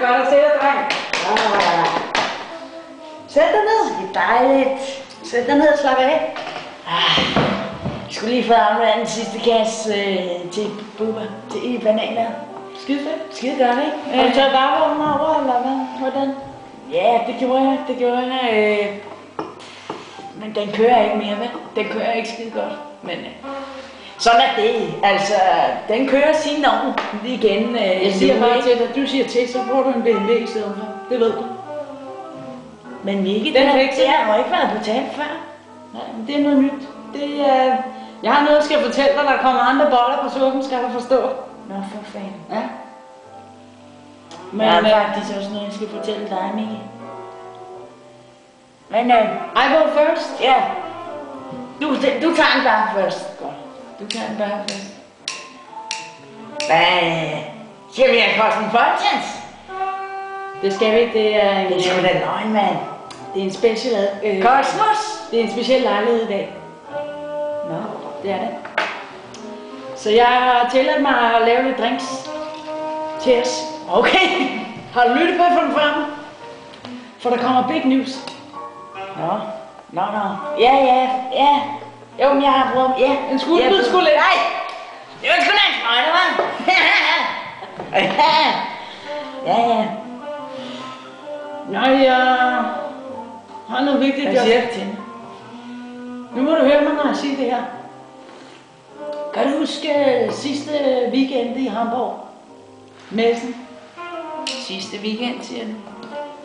godt at se dig, dreng. Sæt dig ned. Det er dejligt. Sæt dig ned og slap af. Jeg skulle lige få afleveret den sidste kasse til Bubba, til bananer. Skide fedt. Skide godt, ikke? Har du taget varevognen over, eller hvad? Hvordan? Ja, det gjorde jeg. Men den kører ikke mere, vel? Den kører ikke skide godt. Men sådan er det. Altså, den kører sin år igen. Jeg siger bare til dig, du siger til, så får du en BMW i stedet for. Det ved du. Men Mikke, Den er ikke det har jo ikke været på tale før. Nej, men det er noget nyt. Det er... Jeg har noget, jeg skal fortælle dig, der kommer andre boller på suppen, skal du forstå. Nå, for fanden. Ja. Men jeg har faktisk også noget, jeg skal fortælle dig, Mikke. Men I go first. ja. Du tager den bare først. Godt. Du tager den bare først. Hvad? Skal vi have Cosmopolitans? Det skal vi ikke, det er en... Det er sgu da løgn, mand. Det er en special... Cosmos? Det er en speciel lejlighed i dag. Nå. Det er det. Så jeg har tilladt mig at lave lidt drinks til os. Okay. Har du lyttet på for den frem? For der kommer big news. Nå. Ja. Jo, men jeg har prøvet... Ja. En skuldbid skulle lidt. Nej. Det var sgu da en sprøjte, hva'? Ja. Nej, jeg har noget vigtigt. Hvad siger du til mig? Nu må du høre mig, når jeg siger det her. Kan du huske sidste weekend i Hamburg? Messen? Sidste weekend, siger du?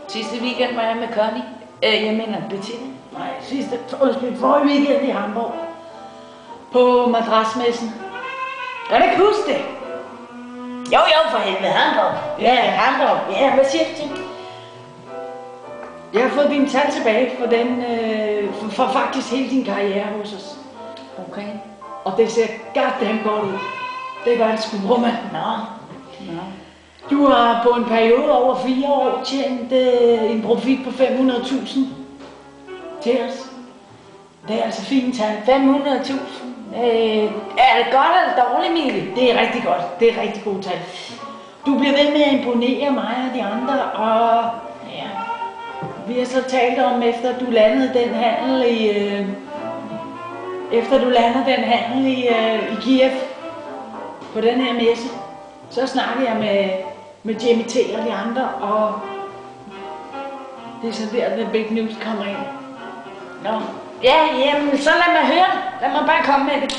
Sidste weekend var jeg med Connie. Jeg mener Bettina. Nej, forrige weekend i Hamburg. På madrasmessen. Kan du ikke huske det? Jo, for helvede, Hamburg. Ja, Hamburg. Ja, hvad siger du til mig? Jeg har fået din tal tilbage for den, for faktisk hele din karriere hos os. Okay. Og det ser goddamn godt ud. Det gør det sgu, mand. Nå. Du har på en periode over 4 år tjent en profit på 500.000 til os. Det er altså fint tal. 500.000. Er det godt eller dårligt, Mikke? Det er rigtig godt. Det er rigtig gode tal. Du bliver ved med at imponere mig og de andre, og Ja. vi har så talt om, efter du landede den handel i Kiev på den her messe, så snakkede jeg med Jimmy T og de andre, og det er så der, the big news kommer ind. Nå. Ja, jamen, så lad mig høre. Lad mig bare komme med det.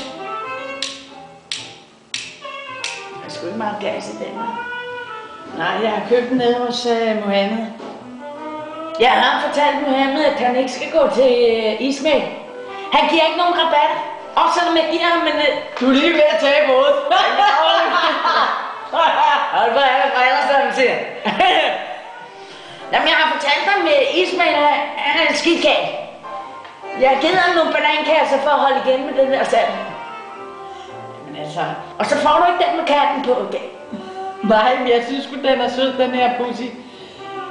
Der er sgu ikke meget gas i den her. Nej, jeg har købt den nede hos Mohammed. Jeg har fortalt Mohammed, at han ikke skal gå til Ismail. Han giver ikke nogen rabat. Også selvom jeg giver ham en... Du er lige ved at tage hovedet. Og det var jeg ellers, hvad man siger. Jamen, jeg har fortalt ham, at Ismail er en skidkage. Jeg har givet ham nogle banankasser for at holde igen med den der sand. Men altså... Og så får du ikke den med katten på, okay? Nej, men jeg synes sgu, den er sød, den her pussy.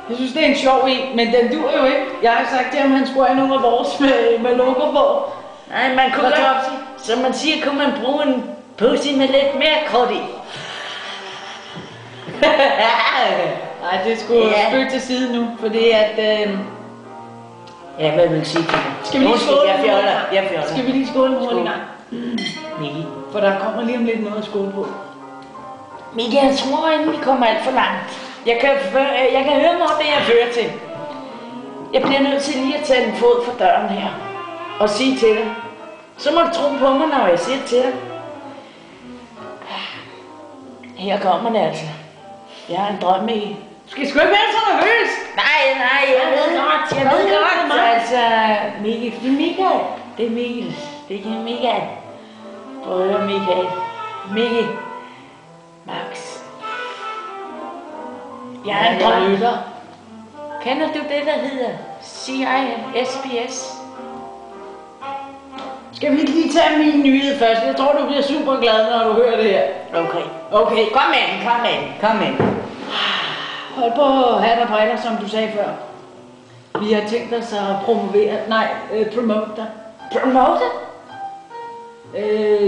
Jeg synes, det er en sjov en, men den dur jo ikke. Jeg har sagt til ham, han skulle have nogle af vores med logo på. Nej, man kunne godt, som man siger, kunne man bruge en pussy med lidt mere krudt i. Nej, det skulle spøge til side nu, fordi at... Ja, hvad vil du sige til mig? Skal vi lige skåle? Jeg fjoller. Skal vi lige skåle en hurtig gang? Mikke. For der kommer lige om lidt noget at skåle på. Mikke, jeg tror, inden vi kommer alt for langt. Jeg kan høre mig, det jeg fører til. Jeg bliver nødt til lige at tage en fod for døren her. Og sige til dig. Så må du tro på mig, når jeg siger til dig. Her kommer det altså. Jeg har en drøm i. Skal sgu ikke være så nervøs? Nej, jeg ved godt. Jeg ved godt. Altså, Mikke, det er Michael. Det er Mikkel. Det er ikke Michael. Prøv at høre, Michael. Mikke. Max. Jeg har en drøm. Kender du det, der hedder CISPS? Skal vi ikke lige tage min nyhed først? Jeg tror, du bliver super glad, når du hører det her. Okay. Kom med den. Hold på hat og briller, som du sagde før. Vi har tænkt os at promote dig. Promote?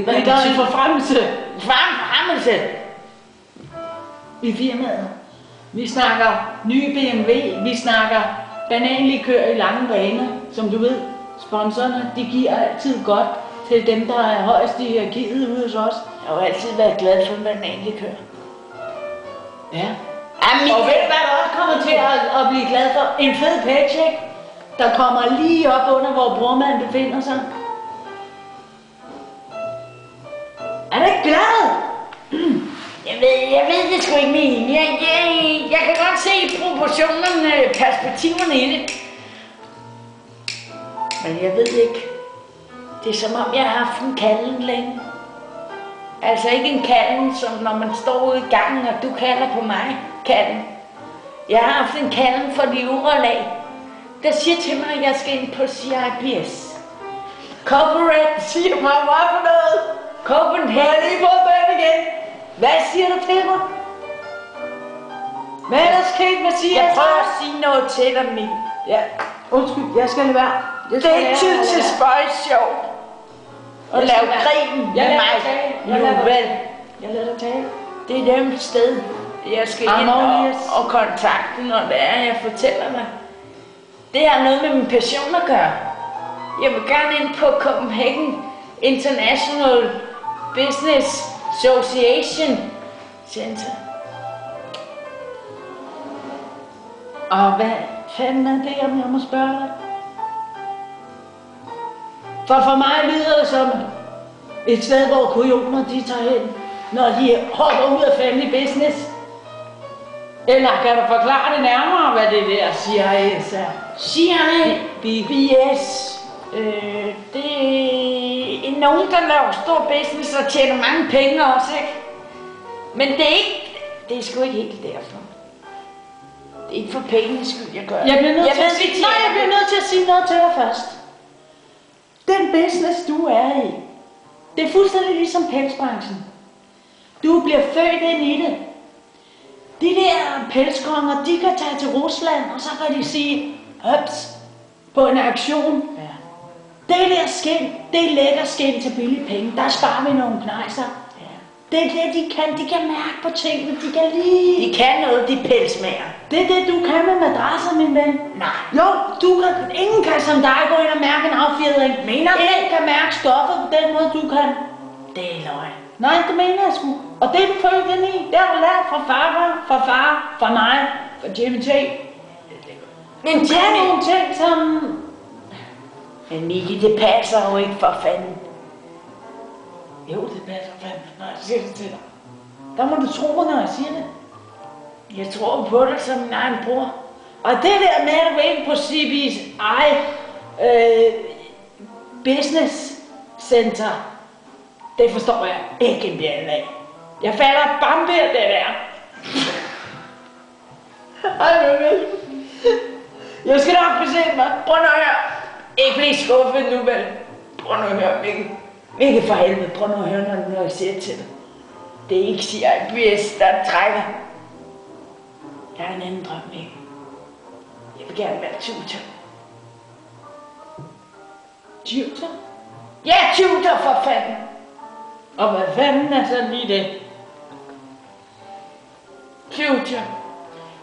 Hvad er det? Forfremmelse Forfremmelse? i firmaet. Vi snakker nye BMW, vi snakker bananlikør i lange baner, som du ved. Sponsorerne, de giver altid godt til dem, der er højst i hierarkiet ude hos os. Jeg har jo altid været glad for bananlikør. Ja. Og ved du, hvad du også kommer til at blive glad for? En fed paycheck, der kommer lige op under, hvor brormanden befinder sig. Er du ikke glad? Jeg ved det sgu ikke, Mikkel. Jeg kan godt se proportionerne, perspektiverne i det. Men jeg ved ikke. Det er som om, jeg har haft en kalden længe. Altså ikke en kalden, som når man står ude i gangen, og du kalder på mig, kalden. Jeg har haft en kalden for de øvre lag, der siger til mig, at jeg skal ind på CIBS. Corporate siger mig, hvad for noget? Copenhagen. Jeg er lige på den igen. Hvad siger du til mig? Hvad er der sket? Hvad siger jeg? Jeg prøver at sige noget til dig, Mikkel. Ja, undskyld, jeg skal lade være. Det er ikke tid til spøjsjov. Og lave grin med mig. Jeg lader dig tale. Det er dem sted, jeg skal ind og kontakte, når det er, jeg fortæller dig. Det har noget med min passion at gøre. Jeg vil gerne ind på Copenhagen International Business Association Center. Og hvad fanden er det, om jeg må spørge dig? For mig lyder det som et sted, hvor kujoner de tager hen, når de hopper ud af family business. Eller kan du forklare det nærmere, hvad det der CIS er? CIBS. Det er nogen, der laver stor business og tjener mange penge også, ikke? Men det er sgu ikke helt derfor. Det er ikke for pengenes skyld, jeg gør. Jeg bliver nødt til at sige noget til dig først. Den business, du er i, det er fuldstændig ligesom pelsbranchen. Du bliver født ind i det. De der pelskonger, de kan tage til Rusland, og så kan de sige, høps, på en auktion. Ja. Det der skind, det er lækker skind til billige penge. Der sparer vi nogle knejser. Ja. Det er det, de kan. De kan mærke på tingene. De kan lige... De kan noget, de pelsmager. Det er det, du kan med madrasser, min ven. Nej. Jo, ingen kan som dig gå ind og mærke en affjedring. Mener du? Ingen kan mærke stoffet på den måde, du kan. Det er løgn. Nej, det mener jeg sgu. Og det er du født ind i. Det har du lært fra far, fra mig, fra Jimmy T. Men du kan nogle ting, som... Men Miki, det passer jo ikke for fanden. Jo, det passer fanden, når jeg siger det til dig. Der må du tro, når jeg siger det. Jeg tror på dig som min egen bror. Og det der med at gå ind på CB's business center, det forstår jeg ikke en bjælde af. Jeg falder bambi af det der. Ej, vel. Jeg skal nok besætte mig. Prøv nu at høre. Ikke blive skuffet nu, vel? Prøv nu at høre, Mikkel. Mikkel for helvede, prøv nu at høre, når jeg siger til dig. Det er ikke CIBS, der trækker. Jeg har en anden drøm, Mikkel. Jeg vil gerne være tutor. Tutor? Ja, tutor for fanden. Og hvad fanden er så lige det? Tutor.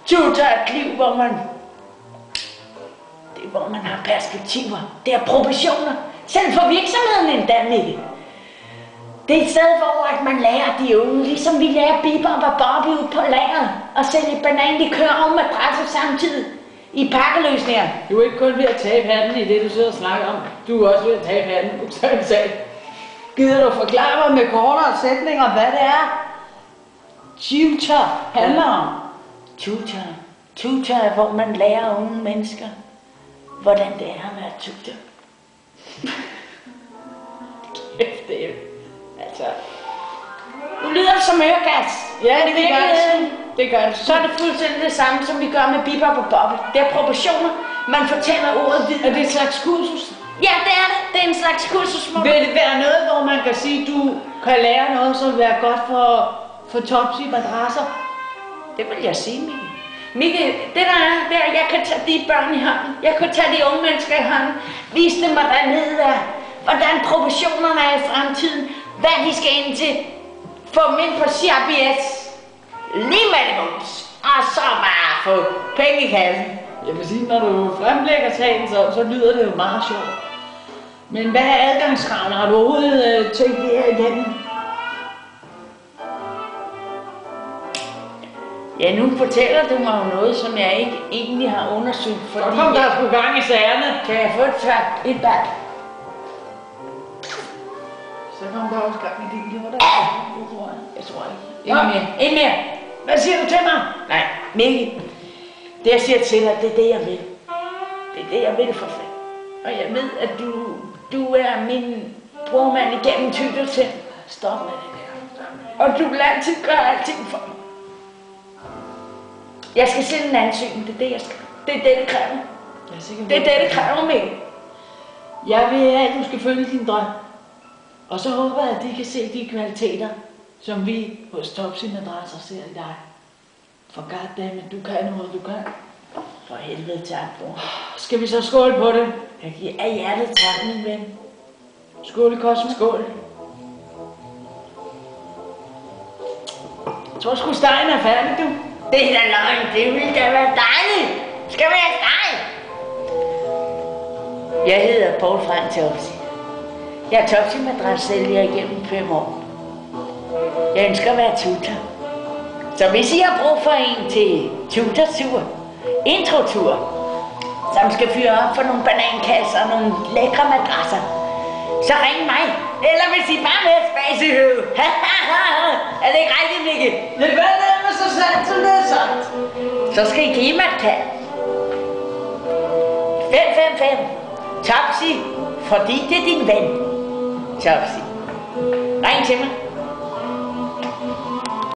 Tutor er et liv, hvor man... Det er, hvor man har perspektiver. Det er proportioner. Selv for virksomheden endda, Mikkel. Det er et sted, hvor at man lærer de unge, ligesom vi lærer Bibber og Bobby ud på lageret og sælge bananlikør og madrasser samtidig i pakkeløsninger. Du er ikke kun ved at tabe hatten i det, du sidder og snakker om. Du er også ved at tabe hatten, bogstaveligt talt. Gider du forklare mig med kortere sætninger, hvad det er? Tutor handler om. Tutor er, hvor man lærer unge mennesker, hvordan det er at være tutor. Kæft, det er altså... Nu lyder det som øregas. Ja, det gør det. Det gør det. Så er det fuldstændig det samme, som vi gør med Bibber og Bobby. Det er proportioner. Man fortæller ordet videre. Er det et slags kursus? Ja, det er det. Det er en slags kursus. Vil det være noget, hvor man kan sige, at du kan lære noget, som vil være godt for topsy madrasser? Det vil jeg sige, Mikkel. Mikkel, det der er, det er, at jeg kan tage de børn i hånden. Jeg kan tage de unge mennesker i hånden. Vise dem, hvordan livet er. Hvordan proportionerne er i fremtiden. Hvad de skal ind til. Få dem ind på CIBS. Lige med det, mums. og så bare få penge i kassen. Jeg vil sige, når du fremlægger sagen, så lyder det jo meget sjovt. Men hvad er adgangskravene? Har du overhovedet tænkt det her igennem? Ja, nu fortæller du mig jo noget, som jeg ikke egentlig har undersøgt, Så kom der sgu gang i sagerne. Kan jeg få et bad? Så kom der også gang i din lort. Jeg tror ikke. En mere. Hvad siger du til mig? Nej, Mikkel. Det jeg siger til dig, det er det jeg vil. Det er det jeg vil for fanden. Og jeg ved, at du er min brormand igennem tygt og sind. Stop med det der. Og du vil altid gøre alting for mig. Jeg skal sende en ansøgning, det er det jeg skal. Det er det, det kræver. Det er det, det kræver, Mikkel. Jeg vil have, at du skal følge din drøm. Og så håber jeg, at de kan se de kvaliteter, som vi hos Topsy Madrasser ser i dig. For goddammit, du kan noget, du kan. For helvede tak, bror. Skal vi så skåle på det? Jeg giver af hjertet tak, min ven. Skål, Cosmo. Skål. Jeg tror sgu, stegen er færdig, du. Det er da løgn, det ville da være dejligt. Skal vi have steg? Jeg hedder Poul Frank Topsy. Jeg er Topsy Madrassælger igennem 5 år. Jeg ønsker at være tutor. Så hvis I har brug for en til tutortur, introtur, som skal fyre op for nogle banankasser og nogle lækre madrasser, så ring mig. Eller hvis I bare vil have spasehøv. Er det ikke rigtigt, Mikkel? Det var nemlig så sandt, som det er sandt. Så skal I give mig et kald. 555. Topsy, fordi det er din ven. Topsy. Ring til mig.